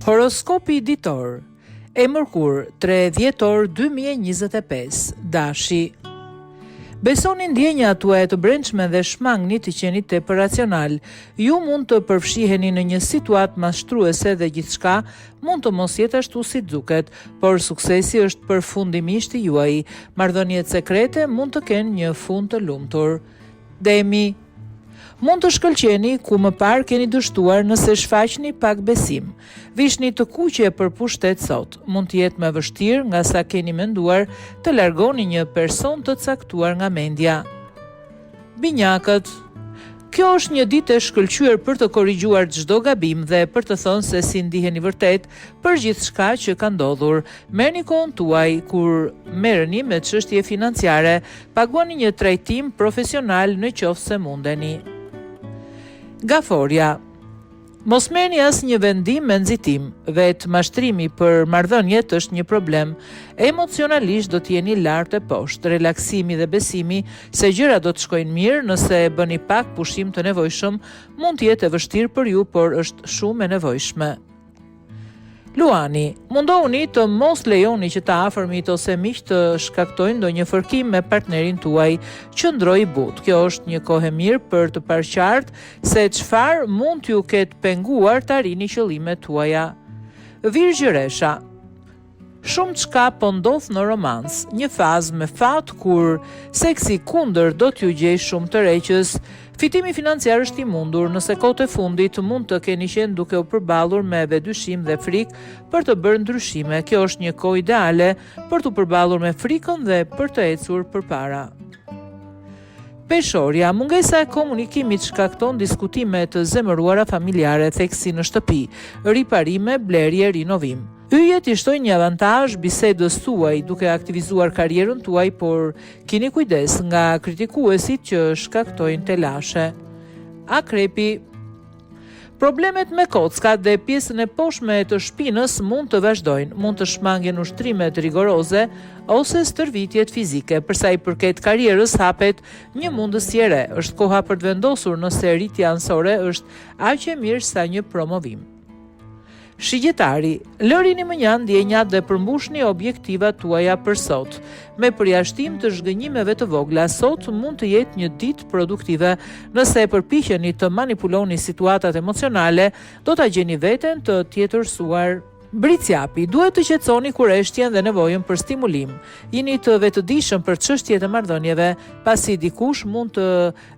Horoskopi ditor, e Mërkur, 3 dhjetor 2025, Dashi. Besoni ndjenja tuaja të brendshme dhe shmangni të qeni tepër racional. Ju mund të përfshiheni në një situatë mashtruese dhe gjithçka mund të mos jetë ashtu si duket, por suksesi është përfundimisht i juaj. Marrëdhëniet sekrete mund të kenë një fund të lumtur. Demi. Mund të shkëlqeni ku më parë keni dështuar nëse shfaqni pak besim. Vishni të kuqe për pushtet sot. Mund të jetë më vështirë nga sa keni menduar të largoni një person të caktuar nga mendja. Binjakët. Kjo është një ditë e shkëlqyer për të korrigjuar çdo gabim dhe për të thënë se si ndiheni vërtet për gjithçka që ka ndodhur. Merrni kohën tuaj kur merreni me çështje financiare, paguani një trajtim profesional në qoftë se mundeni. Gaforia. Mos merrni asnjë vendim me nxitim, vetë mashtrimi për marrëdhëniet është një problem. Emocionalisht do të jeni lart e poshtë, relaksimi dhe besimi se gjërat do të shkojnë mirë nëse e bëni pak pushim të nevojshëm mund të jetë e vështirë për ju, por është shumë e nevojshme. Luani, mundohuni të mos lejoni që të afërmit ose miq të shkaktojnë ndonjë fërkim me partnerin tuaj. Qëndroj but. Kjo është një kohë e mirë për të parë qartë se çfarë mund t'ju ketë penguar të arrini qëllimet tuaja. Virgjëresha. Shumë çka po ndodh në romans, një fazë me fat kur seksi kundër do t'ju gjej shumë të reqës. Fitimi financiar është i mundur, nëse kohët e fundit mund të keni qenë duke u përballur me vedyshim dhe frikë për të bërë ndryshime. Kjo është një kohë ideale për të përballur me frikën dhe për të ecur përpara. Peshorja, mungesa e komunikimit shkakton diskutime të zemëruara familjare, theksi në shtëpi, riparime, blerje, rinovim. Yjet i shtojnë një avantazh bisedës tuaj duke aktivizuar karrierën tuaj, por keni kujdes nga kritikuesit që shkaktojnë telashe. Akrepi. Problemet me kockat dhe pjesën e poshtme të shpinës mund të vazhdojnë, mund të shmangen ushtrimet rigoroze ose stërvitjet fizike. Përsa i përket karrierës hapet një mundësi e re. Është koha për të vendosur nëse rritja anësore është aq e mirë sa një promovim. Shigjetari, lërini më njanë ndjenjat dhe përmbushni objektivat tuaja për sot. Me përjashtim të zhgënjimeve të vogla, sot mund të jetë një ditë produktive. Nëse e përpiqeni të manipuloni situatat emocionale, do ta gjeni veten të tjetërsuar. Bricjapi, duhet të qetësoni kurreshtjen dhe nevojën për stimulim. Jeni të vetëdijshëm për çështjet e marrëdhënieve, pasi dikush mund të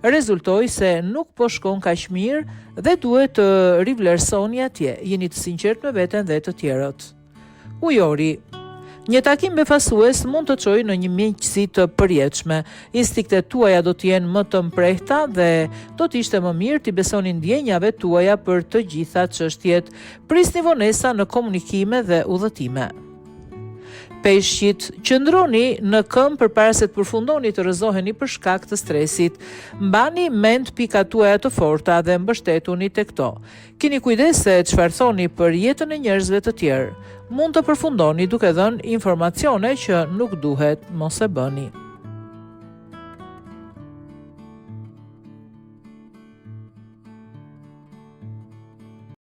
rezultojë se nuk po shkon kaq mirë dhe duhet të rivlerësoni atje. Jeni të sinqert me veten dhe të tjerët. Ujori. Një takim befasues mund të çojë në një miqësi të përjetshme. Instiktet tuaja do të jenë më të mprehta dhe do të ishte më mirë t'i besoni ndjenjave tuaja për të gjitha çështjet. Prisni vonesa në komunikime dhe udhëtime. Peshqit, qëndroni në këmbë përpara se të përfundoni të rrëzoheni për shkak të stresit. Mbani mend pikat tuaja të forta dhe mbështetuni tek to. Keni kujdes se çfarë thoni për jetën e njerëzve të tjerë. Mund të përfundoni duke dhënë informacione që nuk duhet mos e bëni.